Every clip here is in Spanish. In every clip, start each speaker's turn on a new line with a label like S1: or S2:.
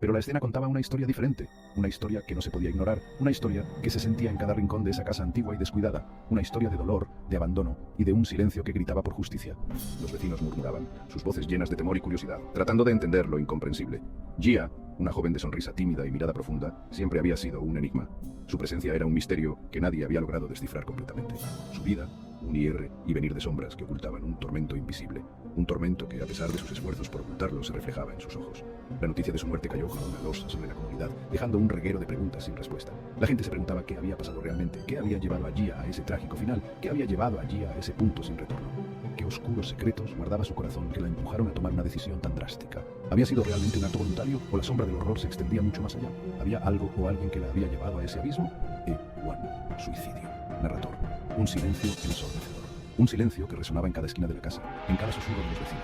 S1: Pero la escena contaba una historia diferente, una historia que no se podía ignorar, una historia que se sentía en cada rincón de esa casa antigua y descuidada, una historia de dolor, de abandono y de un silencio que gritaba por justicia. Los vecinos murmuraban, sus voces llenas de temor y curiosidad, tratando de entender lo incomprensible. Gia, una joven de sonrisa tímida y mirada profunda, siempre había sido un enigma. Su presencia era un misterio que nadie había logrado descifrar completamente. Su vida, un ir y venir de sombras que ocultaban un tormento invisible, un tormento que, a pesar de sus esfuerzos por ocultarlo, se reflejaba en sus ojos. La noticia de su muerte cayó como una losa sobre la comunidad, dejando un reguero de preguntas sin respuesta. La gente se preguntaba qué había pasado realmente, qué había llevado a Gia a ese trágico final, qué había llevado a Gia a ese punto sin retorno. Qué oscuros secretos guardaba su corazón que la empujaron a tomar una decisión tan drástica. ¿Había sido realmente un acto voluntario o la sombra del horror se extendía mucho más allá? ¿Había algo o alguien que la había llevado a ese abismo? E1. Suicidio. Narrador. Un silencio ensordecedor. Un silencio que resonaba en cada esquina de la casa, en cada susurro de los vecinos.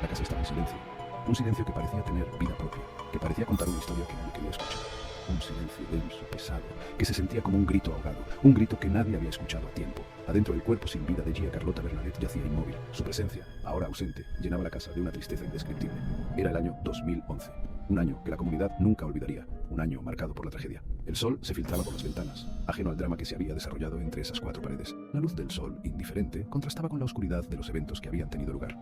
S1: La casa estaba en silencio. Un silencio que parecía tener vida propia, que parecía contar una historia que nadie quería escuchar. Un silencio denso, pesado, que se sentía como un grito ahogado, un grito que nadie había escuchado a tiempo. Adentro del cuerpo sin vida de Gia Carlota Bernadette yacía inmóvil. Su presencia, ahora ausente, llenaba la casa de una tristeza indescriptible. Era el año 2011, un año que la comunidad nunca olvidaría, un año marcado por la tragedia. El sol se filtraba por las ventanas, ajeno al drama que se había desarrollado entre esas cuatro paredes. La luz del sol, indiferente, contrastaba con la oscuridad de los eventos que habían tenido lugar.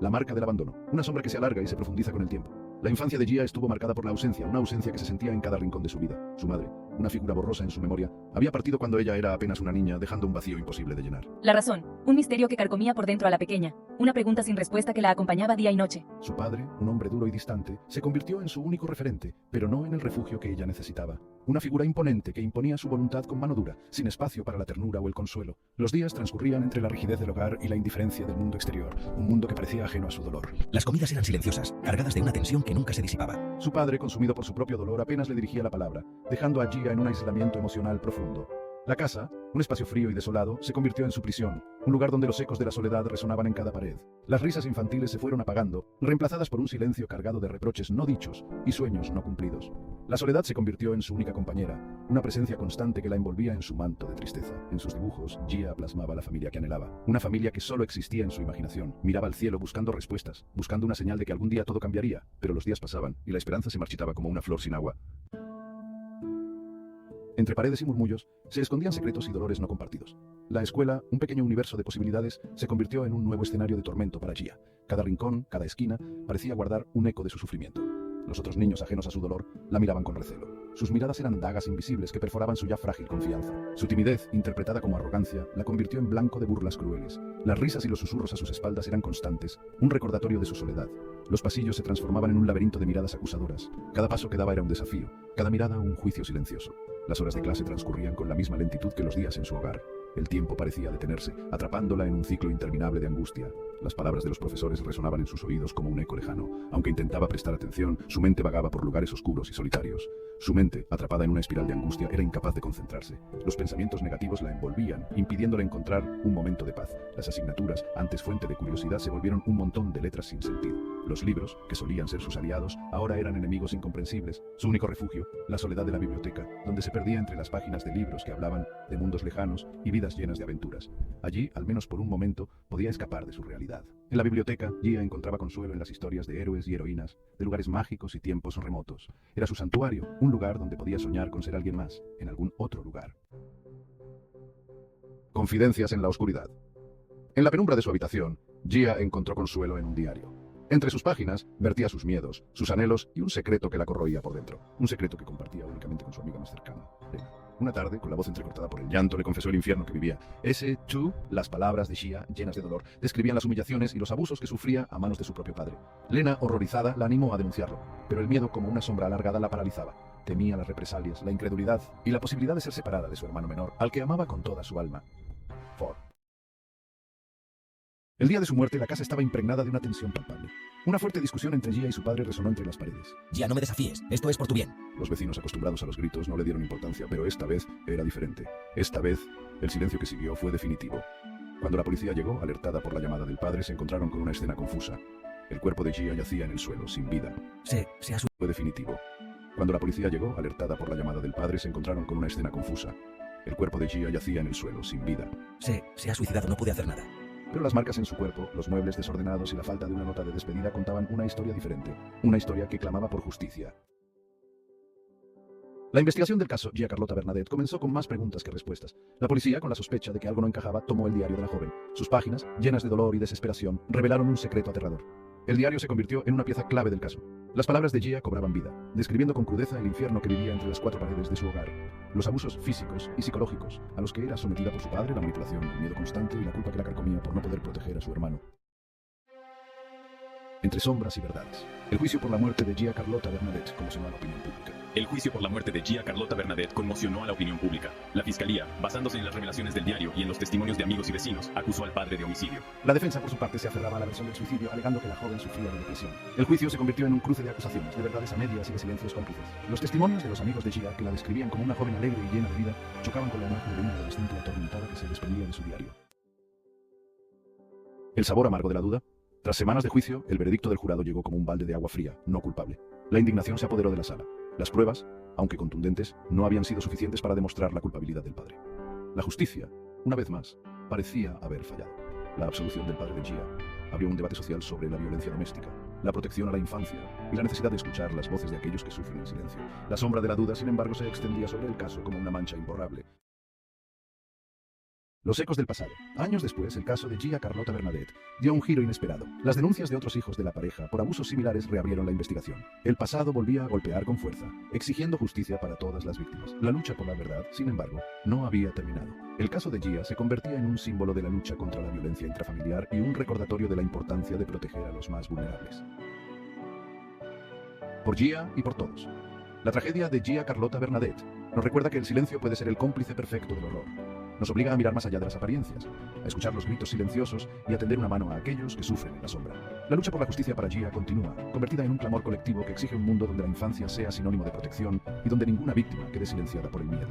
S1: La marca del abandono, una sombra que se alarga y se profundiza con el tiempo. La infancia de Gia estuvo marcada por la ausencia, una ausencia que se sentía en cada rincón de su vida. Su madre, una figura borrosa en su memoria, había partido cuando ella era apenas una niña, dejando un vacío imposible de llenar.
S2: La razón, un misterio que carcomía por dentro a la pequeña, una pregunta sin respuesta que la acompañaba día y noche.
S1: Su padre, un hombre duro y distante, se convirtió en su único referente, pero no en el refugio que ella necesitaba. Una figura imponente que imponía su voluntad con mano dura, sin espacio para la ternura o el consuelo. Los días transcurrían entre la rigidez del hogar y la indiferencia del mundo exterior, un mundo que parecía ajeno a su dolor.
S3: Las comidas eran silenciosas, cargadas de una tensión que nunca se disipaba.
S1: Su padre, consumido por su propio dolor, apenas le dirigía la palabra, dejando a Gia en un aislamiento emocional profundo. La casa, un espacio frío y desolado, se convirtió en su prisión, un lugar donde los ecos de la soledad resonaban en cada pared. Las risas infantiles se fueron apagando, reemplazadas por un silencio cargado de reproches no dichos y sueños no cumplidos. La soledad se convirtió en su única compañera, una presencia constante que la envolvía en su manto de tristeza. En sus dibujos, Gia plasmaba la familia que anhelaba, una familia que solo existía en su imaginación. Miraba al cielo buscando respuestas, buscando una señal de que algún día todo cambiaría, pero los días pasaban y la esperanza se marchitaba como una flor sin agua. Entre paredes y murmullos se escondían secretos y dolores no compartidos. La escuela, un pequeño universo de posibilidades, se convirtió en un nuevo escenario de tormento para Gia. Cada rincón, cada esquina, parecía guardar un eco de su sufrimiento. Los otros niños ajenos a su dolor la miraban con recelo. Sus miradas eran dagas invisibles que perforaban su ya frágil confianza. Su timidez, interpretada como arrogancia, la convirtió en blanco de burlas crueles. Las risas y los susurros a sus espaldas eran constantes, un recordatorio de su soledad. Los pasillos se transformaban en un laberinto de miradas acusadoras. Cada paso que daba era un desafío, cada mirada un juicio silencioso. Las horas de clase transcurrían con la misma lentitud que los días en su hogar. El tiempo parecía detenerse, atrapándola en un ciclo interminable de angustia. Las palabras de los profesores resonaban en sus oídos como un eco lejano. Aunque intentaba prestar atención, su mente vagaba por lugares oscuros y solitarios. Su mente, atrapada en una espiral de angustia, era incapaz de concentrarse. Los pensamientos negativos la envolvían, impidiéndole encontrar un momento de paz. Las asignaturas, antes fuente de curiosidad, se volvieron un montón de letras sin sentido. Los libros, que solían ser sus aliados, ahora eran enemigos incomprensibles. Su único refugio, la soledad de la biblioteca, donde se perdía entre las páginas de libros que hablaban de mundos lejanos y vidas llenas de aventuras. Allí, al menos por un momento, podía escapar de su realidad. En la biblioteca, Gia encontraba consuelo en las historias de héroes y heroínas, de lugares mágicos y tiempos remotos. Era su santuario, un lugar donde podía soñar con ser alguien más, en algún otro lugar. Confidencias en la oscuridad. En la penumbra de su habitación, Gia encontró consuelo en un diario. Entre sus páginas, vertía sus miedos, sus anhelos y un secreto que la corroía por dentro. Un secreto que compartía únicamente con su amiga más cercana, Lena. Una tarde, con la voz entrecortada por el llanto, le confesó el infierno que vivía. Las palabras de Gia, llenas de dolor, describían las humillaciones y los abusos que sufría a manos de su propio padre. Lena, horrorizada, la animó a denunciarlo, pero el miedo, como una sombra alargada, la paralizaba. Temía las represalias, la incredulidad y la posibilidad de ser separada de su hermano menor, al que amaba con toda su alma. Ford. El día de su muerte, la casa estaba impregnada de una tensión palpable. Una fuerte discusión entre Gia y su padre resonó entre las paredes.
S3: Ya no me desafíes, esto es por tu bien.
S1: Los vecinos, acostumbrados a los gritos, no le dieron importancia, pero esta vez era diferente. Esta vez, el silencio que siguió fue definitivo. Cuando la policía llegó, alertada por la llamada del padre, se encontraron con una escena confusa. El cuerpo de Gia yacía en el suelo, sin vida. Fue definitivo. Cuando la policía llegó, alertada por la llamada del padre, se encontraron con una escena confusa. El cuerpo de Gia yacía en el suelo, sin vida.
S3: Se ha suicidado, no pude hacer nada.
S1: Pero las marcas en su cuerpo, los muebles desordenados y la falta de una nota de despedida contaban una historia diferente, una historia que clamaba por justicia. La investigación del caso Gia Carlota Bernadette comenzó con más preguntas que respuestas. La policía, con la sospecha de que algo no encajaba, tomó el diario de la joven. Sus páginas, llenas de dolor y desesperación, revelaron un secreto aterrador. El diario se convirtió en una pieza clave del caso. Las palabras de Gia cobraban vida, describiendo con crudeza el infierno que vivía entre las cuatro paredes de su hogar, los abusos físicos y psicológicos a los que era sometida por su padre, la manipulación, el miedo constante y la culpa que la carcomía por no poder proteger a su hermano. Entre sombras y verdades. El juicio por la muerte de Gia Carlota Bernadette conmocionó a la opinión pública.
S4: El juicio por la muerte de Gia Carlota Bernadette conmocionó a la opinión pública. La fiscalía, basándose en las revelaciones del diario y en los testimonios de amigos y vecinos, acusó al padre de homicidio.
S1: La defensa, por su parte, se aferraba a la versión del suicidio, alegando que la joven sufría de depresión. El juicio se convirtió en un cruce de acusaciones, de verdades a medias y de silencios cómplices. Los testimonios de los amigos de Gia, que la describían como una joven alegre y llena de vida, chocaban con la imagen de una adolescente atormentada que se desprendía de su diario. El sabor amargo de la duda. Tras semanas de juicio, el veredicto del jurado llegó como un balde de agua fría, no culpable. La indignación se apoderó de la sala. Las pruebas, aunque contundentes, no habían sido suficientes para demostrar la culpabilidad del padre. La justicia, una vez más, parecía haber fallado. La absolución del padre de Gia abrió un debate social sobre la violencia doméstica, la protección a la infancia y la necesidad de escuchar las voces de aquellos que sufren en silencio. La sombra de la duda, sin embargo, se extendía sobre el caso como una mancha imborrable. Los ecos del pasado. Años después, el caso de Gia Carlota Bernadette dio un giro inesperado. Las denuncias de otros hijos de la pareja por abusos similares reabrieron la investigación. El pasado volvía a golpear con fuerza, exigiendo justicia para todas las víctimas. La lucha por la verdad, sin embargo, no había terminado. El caso de Gia se convertía en un símbolo de la lucha contra la violencia intrafamiliar y un recordatorio de la importancia de proteger a los más vulnerables. Por Gia y por todos. La tragedia de Gia Carlota Bernadette nos recuerda que el silencio puede ser el cómplice perfecto del horror. Nos obliga a mirar más allá de las apariencias, a escuchar los gritos silenciosos y a tender una mano a aquellos que sufren en la sombra. La lucha por la justicia para Gia continúa, convertida en un clamor colectivo que exige un mundo donde la infancia sea sinónimo de protección y donde ninguna víctima quede silenciada por el miedo.